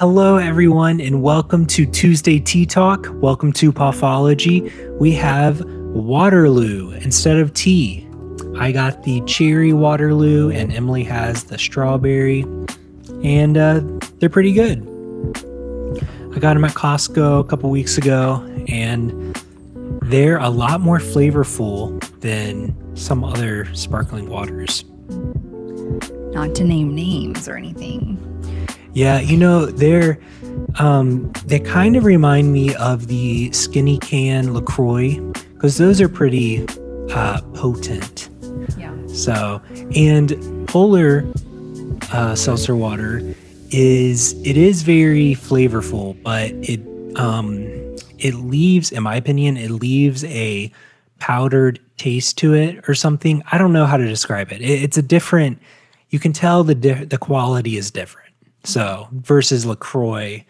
Hello, everyone, and welcome to Tuesday Tea Talk. Welcome to Poffology. We have Waterloo instead of tea. I got the cherry Waterloo, and Emily has the strawberry, and they're pretty good. I got them at Costco a couple weeks ago, and they're a lot more flavorful than some other sparkling waters. Not to name names or anything. Yeah, they kind of remind me of the skinny can LaCroix because those are pretty potent. Yeah. So, and Polar seltzer water is very flavorful, but it leaves, in my opinion, a powdered taste to it or something. I don't know how to describe it. It's a different. You can tell the quality is different. So versus LaCroix.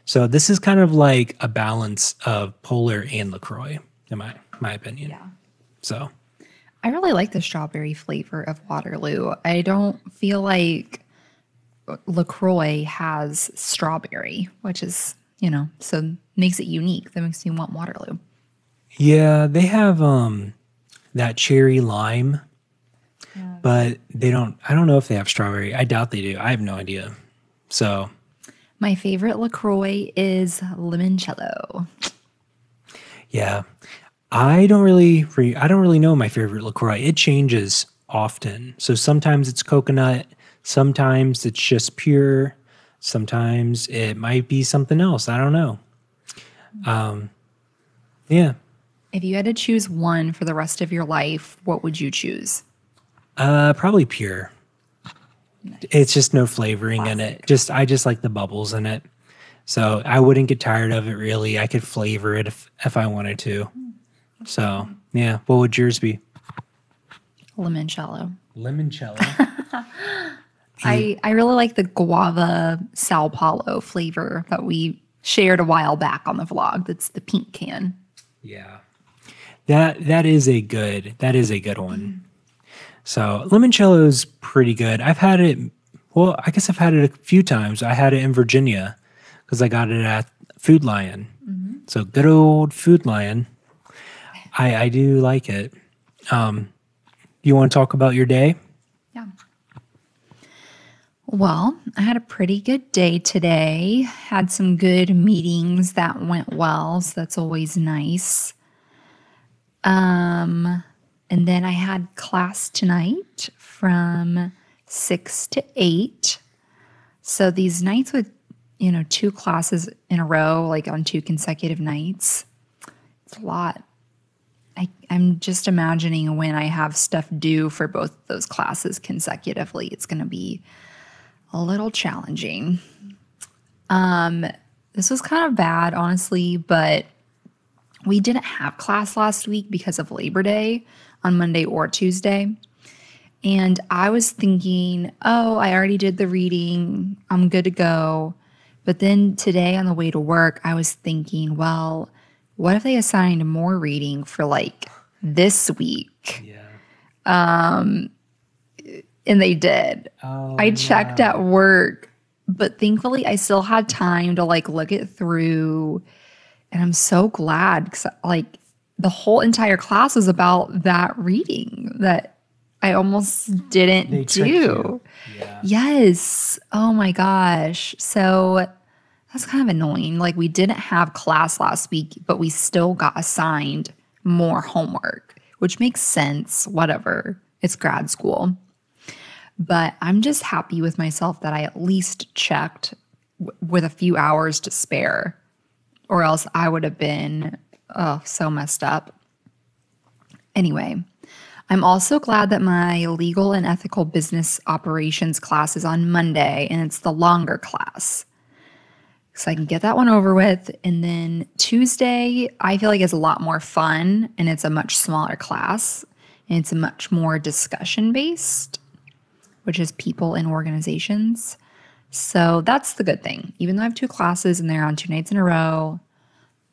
So this is kind of like a balance of Polar and LaCroix, in my opinion. Yeah. So I really like the strawberry flavor of Waterloo. I don't feel like LaCroix has strawberry, which is, so makes it unique. That makes me want Waterloo. yeah, they have that cherry lime. But I don't know if they have strawberry. I doubt they do. I have no idea. So My favorite LaCroix is limoncello. yeah, I don't really know my favorite LaCroix. It changes often. So sometimes it's coconut, sometimes it's just pure, sometimes it might be something else. I don't know. Yeah. If you had to choose one for the rest of your life, what would you choose? Probably pure. Nice. It's just no flavoring in it. I just like the bubbles in it. So I wouldn't get tired of it really. I could flavor it if I wanted to. So yeah. What would yours be? Limoncello. Limoncello. I really like the guava Sao Paulo flavor that we shared a while back on the vlog. That's the pink can. Yeah. That is a good one. So limoncello is pretty good. I've had it. Well, I guess I've had it a few times. I had it in Virginia because I got it at Food Lion. Mm-hmm. So good old Food Lion. I do like it. You want to talk about your day? Yeah. Well, I had a pretty good day today. Had some good meetings that went well, so that's always nice. And then I had class tonight from 6 to 8. So these nights with, 2 classes in a row, like on 2 consecutive nights, it's a lot. I'm just imagining when I have stuff due for both those classes consecutively, it's going to be a little challenging. This was kind of bad, honestly, but we didn't have class last week because of Labor Day on Monday or Tuesday. And I was thinking, oh, I already did the reading. I'm good to go. But then today on the way to work, I was thinking, well, what if they assigned more reading for like this week? Yeah. And they did. Oh, I checked at work, but thankfully I still had time to like look it through. And I'm so glad because like the whole entire class was about that reading that I almost didn't do. Yeah. Yes. Oh my gosh. So that's kind of annoying. Like we didn't have class last week, but we still got assigned more homework, which makes sense. Whatever. It's grad school. But I'm just happy with myself that I at least checked with a few hours to spare, or else I would have been so messed up. Anyway, I'm also glad that my legal and ethical business operations class is on Monday, and it's the longer class. So I can get that one over with. And then Tuesday, I feel like is a lot more fun, and it's a much smaller class, and it's much more discussion-based, which is people and organizations. So that's the good thing. Even though I have 2 classes and they're on 2 nights in a row,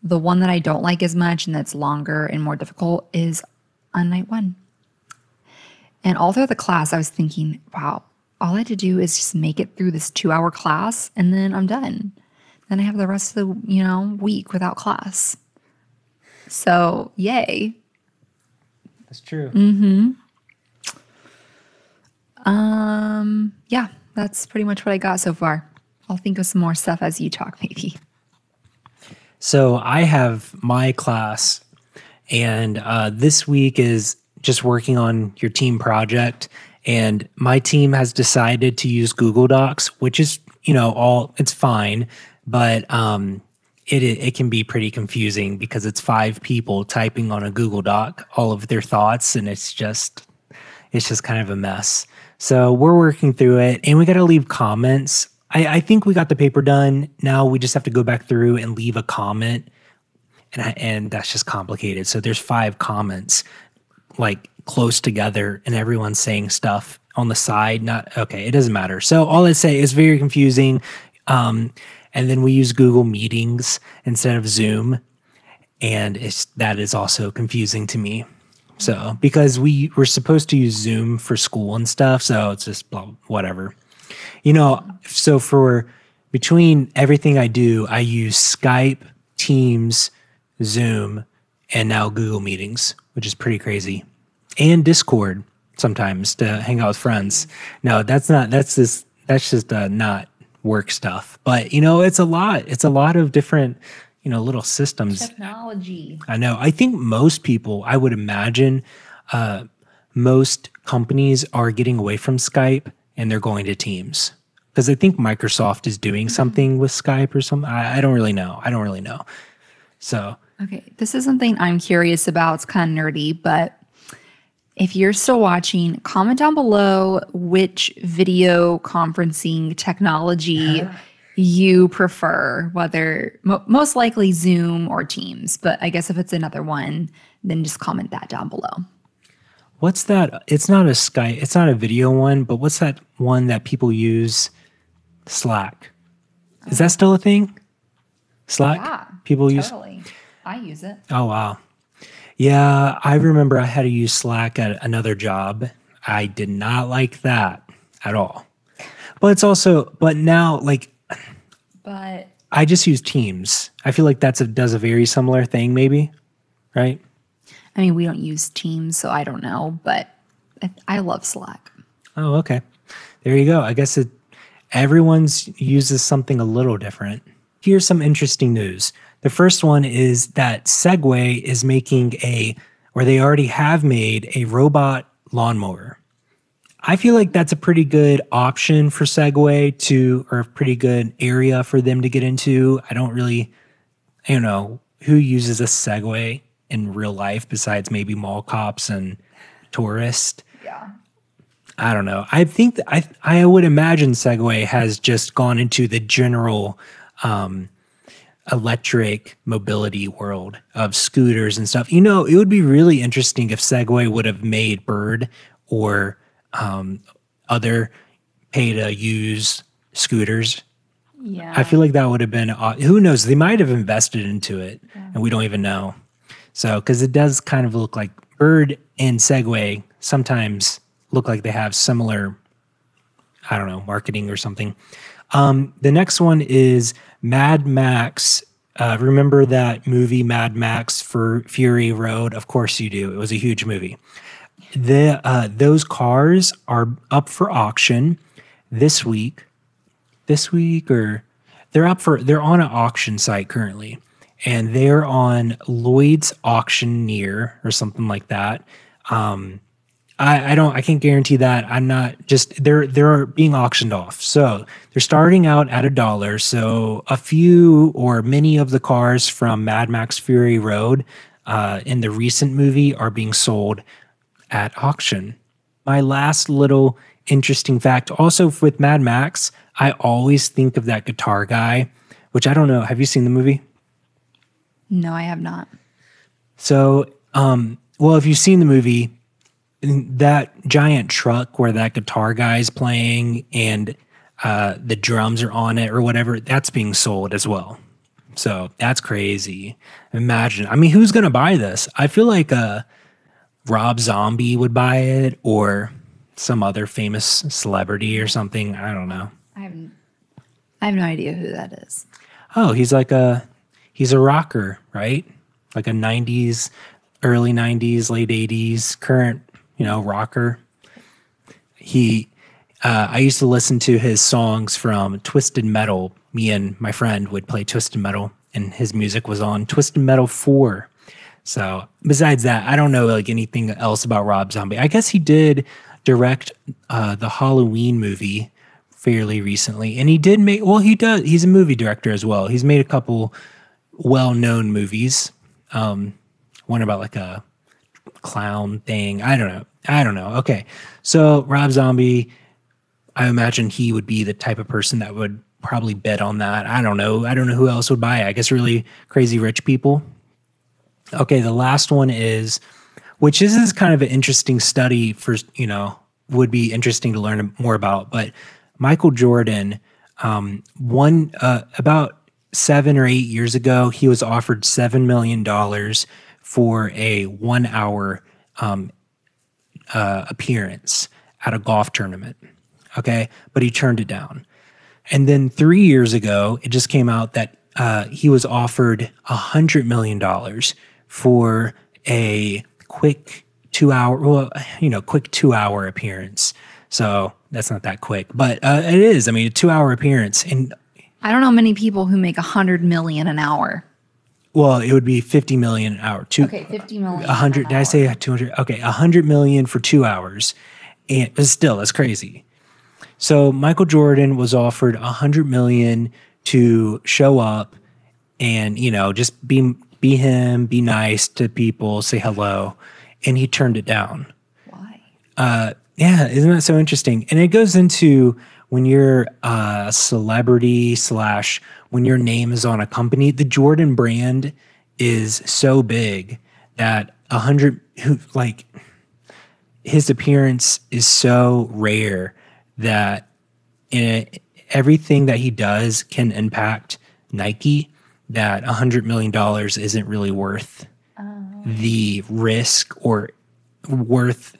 the one that I don't like as much and that's longer and more difficult is on night 1. And all through the class, I was thinking, wow, all I had to do is just make it through this 2-hour class and then I'm done. Then I have the rest of the, week without class. So, yay. That's true. Yeah, that's pretty much what I got so far. I'll think of some more stuff as you talk, maybe. So I have my class, and this week is just working on your team project. And my team has decided to use Google Docs, which is, it's fine, but it can be pretty confusing because it's 5 people typing on a Google Doc all of their thoughts, and it's just kind of a mess. So we're working through it, and we got to leave comments. I think we got the paper done. Now we just have to go back through and leave a comment, and that's just complicated. So there's 5 comments like close together, and everyone's saying stuff on the side. It doesn't matter. So all I say is very confusing. And then we use Google Meetings instead of Zoom, and that is also confusing to me. So because we're supposed to use Zoom for school and stuff, so it's just whatever. So between everything I do, I use Skype, Teams, Zoom, and now Google Meetings, which is pretty crazy. And Discord sometimes to hang out with friends. No, that's just not work stuff. But it's a lot. It's a lot of different, little systems. Technology. I know. I think most people, I would imagine, most companies are getting away from Skype and they're going to Teams. Because I think Microsoft is doing something with Skype or something. I don't really know. So. Okay, this is something I'm curious about. It's kind of nerdy, but if you're still watching, comment down below which video conferencing technology you prefer, whether most likely Zoom or Teams. But I guess if it's another one, then just comment that down below. What's that? It's not a Skype. It's not a video one, but what's that one that people use? Slack. Is that still a thing? Slack? Yeah, people use. Totally. I use it. Oh, wow. Yeah, I remember I had to use Slack at another job. I did not like that at all. But now, I just use Teams. I feel like does a very similar thing, maybe, right? I mean, we don't use Teams, so I don't know, but I love Slack. Oh, okay. There you go. I guess everyone's uses something a little different. Here's some interesting news. The first one is that Segway is making they already have made a robot lawnmower. I feel like that's a pretty good option for Segway or a pretty good area for them to get into. I don't know who uses a Segway in real life besides maybe mall cops and tourists. Yeah. I don't know. I think I would imagine Segway has just gone into the general electric mobility world of scooters and stuff. It would be really interesting if Segway would have made Bird or other pay-to-use scooters. Yeah. I feel like that would have been, who knows, they might have invested into it and we don't even know. So, because it does kind of look like Bird and Segway sometimes look like they have similar, I don't know, marketing or something. The next one is Mad Max. Remember that movie Mad Max for Fury Road? Of course you do. It was a huge movie. Those cars are up for auction this week. Or they're on an auction site currently, and they're on Lloyd's Auctioneer or something like that. I can't guarantee that. They're being auctioned off. So they're starting out at $1. So a few or many of the cars from Mad Max Fury Road in the recent movie are being sold at auction. My last little interesting fact, also with Mad Max, I always think of that guitar guy, which I don't know. Have you seen the movie? No, I have not. So, if you've seen the movie, that giant truck where that guitar guy's playing and the drums are on it or whatever, that's being sold as well. So that's crazy. Imagine. I mean, who's going to buy this? I feel like Rob Zombie would buy it, or some other famous celebrity or something. I don't know. I have no idea who that is. Oh, he's a rocker, right? Like a 90s, early 90s, late 80s, current, rocker. I used to listen to his songs from Twisted Metal. Me and my friend would play Twisted Metal, and his music was on Twisted Metal 4. So besides that, I don't know like anything else about Rob Zombie. I guess he did direct the Halloween movie fairly recently, and he did make. Well, he does. He's a movie director as well. He's made a couple well-known movies. One about like a clown thing. I don't know. Okay, so Rob Zombie. I imagine he would be the type of person that would probably bet on that. I don't know who else would buy it. I guess really crazy rich people. Okay, the last one is, which is kind of an interesting study for, would be interesting to learn more about. But Michael Jordan, about 7 or 8 years ago, he was offered $7 million for a 1 hour appearance at a golf tournament. Okay, but he turned it down. And then 3 years ago, it just came out that he was offered $100 million for a quick 2 hour, quick 2 hour appearance. So that's not that quick, but it is. I mean, a 2 hour appearance. And I don't know many people who make $100 million an hour. Well, it would be 50 million an hour. Okay, 50 million. 100. Did I say 200? Okay, 100 million for 2 hours, and still that's crazy. So Michael Jordan was offered $100 million to show up and, just be him, be nice to people, say hello. And he turned it down. Why? Yeah, isn't that so interesting? And it goes into when you're a celebrity / when your name is on a company, the Jordan brand is so big that his appearance is so rare that everything that he does can impact Nike, that $100 million isn't really worth the risk or worth.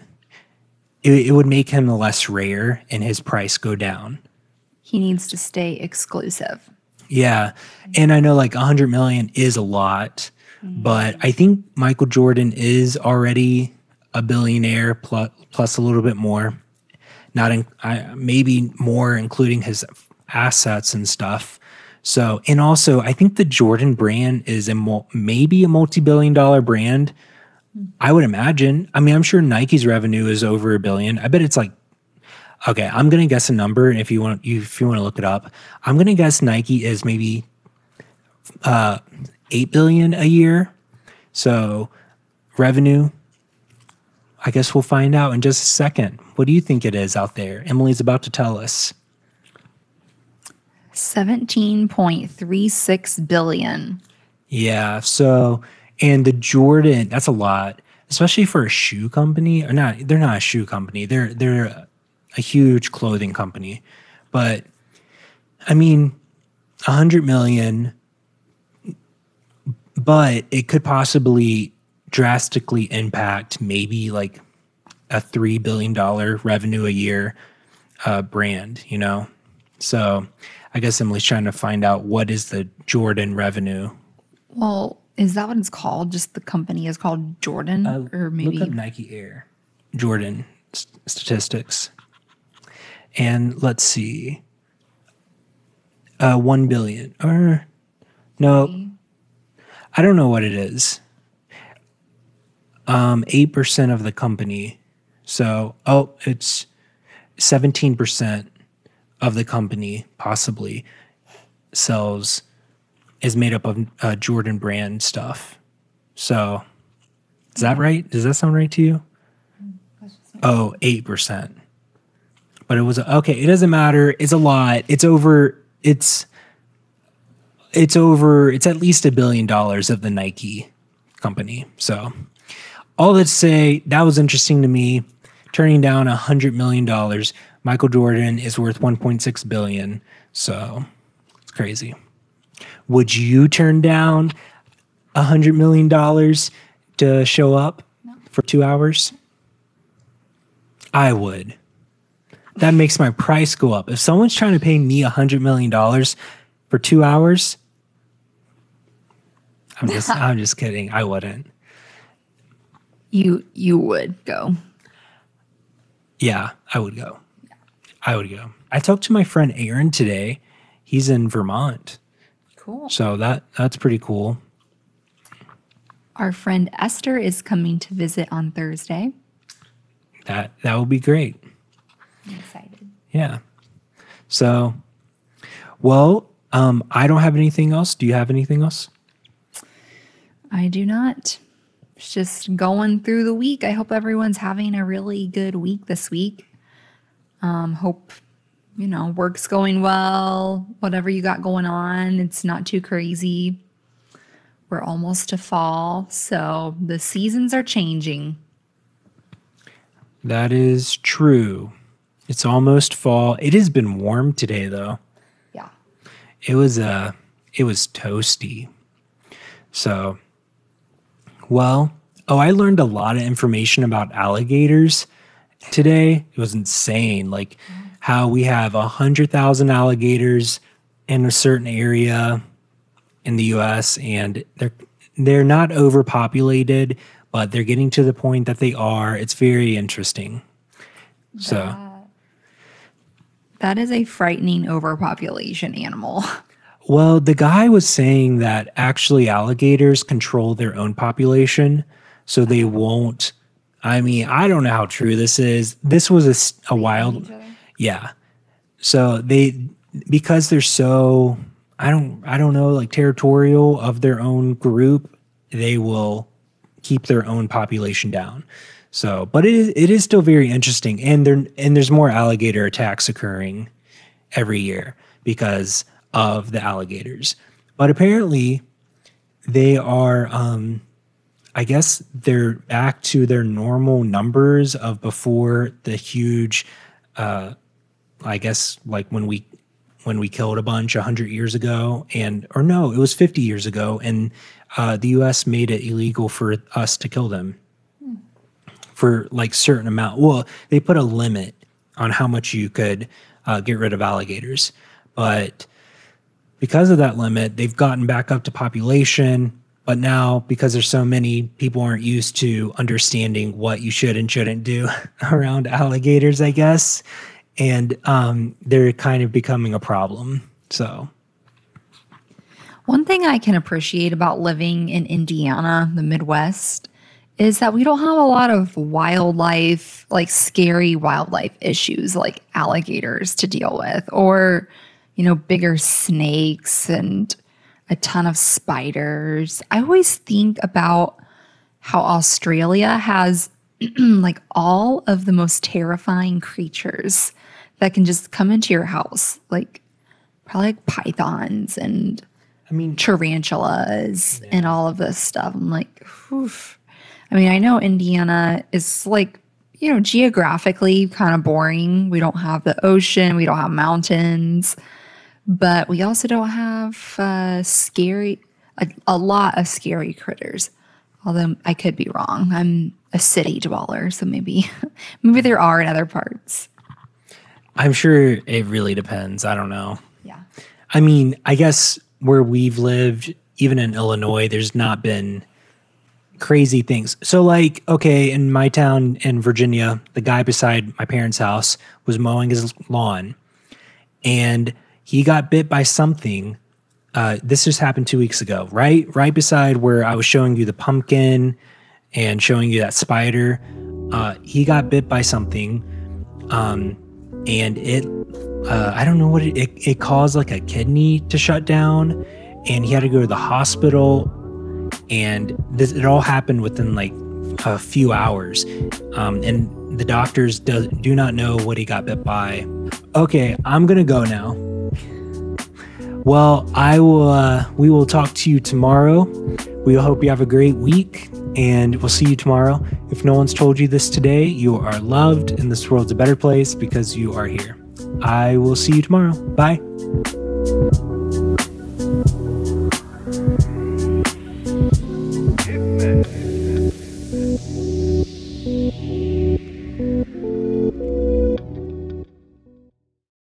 It would make him less rare and his price go down. He needs to stay exclusive. Yeah. And I know like 100 million is a lot, but I think Michael Jordan is already a billionaire plus a little bit more. Maybe more, including his assets and stuff. So, and also, I think the Jordan brand is maybe a multi-billion-dollar brand. I would imagine. I mean, I'm sure Nike's revenue is over $1 billion. I bet it's like, okay, I'm gonna guess a number. If you want to look it up, I'm gonna guess Nike is maybe $8 billion a year. So, revenue. I guess we'll find out in just a second. What do you think it is out there? Emily's about to tell us. 17.36 billion. Yeah. So, and the Jordan, that's a lot, especially for a shoe company. Or not, they're not a shoe company. They're a huge clothing company. But I mean, 100 million, but it could possibly drastically impact maybe like a $3 billion revenue a year brand, So I guess Emily's trying to find out what is the Jordan revenue. Well, is that what it's called? Just the company is called Jordan? Or maybe look up Nike Air Jordan statistics. And let's see. 1 billion. Or no. I don't know what it is. 8% of the company. So, it's 17% of the company possibly is made up of Jordan brand stuff. So, is that right? Does that sound right to you? 8%. But it was, okay, it doesn't matter. It's a lot. It's at least $1 billion of the Nike company. So, all that to say, that was interesting to me. Turning down $100 million. Michael Jordan is worth $1.6 billion. So it's crazy. Would you turn down $100 million to show up for 2 hours? I would. that makes my price go up. If someone's trying to pay me $100 million for 2 hours, I'm just kidding. I wouldn't. You would go. Yeah, I would go. I would go. I talked to my friend Aaron today. He's in Vermont. Cool. So that's pretty cool. Our friend Esther is coming to visit on Thursday. That would be great. I'm excited. Yeah. So, well, I don't have anything else. Do you have anything else? I do not. It's just going through the week. I hope everyone's having a really good week this week. Hope, work's going well. Whatever you got going on, it's not too crazy. We're almost to fall, so the seasons are changing. That is true. It's almost fall. It has been warm today, though. Yeah. It was toasty. So, well, I learned a lot of information about alligators today. It was insane. Like how we have 100,000 alligators in a certain area in the US, and they're not overpopulated, but they're getting to the point that they are. It's very interesting. So that is a frightening overpopulation animal. Well, the guy was saying that actually alligators control their own population, so they won't. I mean, I don't know how true this is. This was a wild, yeah. So because they're so, I don't know, like territorial of their own group, they will keep their own population down. So, but it is still very interesting, and there's more alligator attacks occurring every year because of the alligators. But apparently they are, I guess they're back to their normal numbers of before the huge, I guess like when we killed a bunch 100 years ago, or no, it was 50 years ago, and the U.S. made it illegal for us to kill them for like certain amount. Well, they put a limit on how much you could get rid of alligators, but because of that limit, they've gotten back up to population. But now, because there's so many, people aren't used to understanding what you should and shouldn't do around alligators, I guess. And they're kind of becoming a problem. So one thing I can appreciate about living in Indiana, the Midwest, is that we don't have a lot of wildlife, like scary wildlife issues like alligators to deal with, or bigger snakes and a ton of spiders. I always think about how Australia has like all of the most terrifying creatures that can just come into your house, like probably like pythons and tarantulas and all of this stuff. I'm like, oof. I know Indiana is like, geographically kind of boring. We don't have the ocean, we don't have mountains. But we also don't have a lot of scary critters. Although I could be wrong. I'm a city dweller, so maybe there are in other parts. I'm sure it really depends. I don't know. Yeah. I guess where we've lived, even in Illinois, there's not been crazy things. So like, okay, in my town in Virginia, the guy beside my parents' house was mowing his lawn, and he got bit by something. This just happened 2 weeks ago, right beside where I was showing you the pumpkin and showing you that spider. He got bit by something, and it, I don't know what it caused like a kidney to shut down, and he had to go to the hospital. And it all happened within like a few hours, and the doctors do not know what he got bit by. Okay, I'm gonna go now. Well, we will talk to you tomorrow. We hope you have a great week, and we'll see you tomorrow. If no one's told you this today, you are loved, and this world's a better place because you are here. I will see you tomorrow. Bye.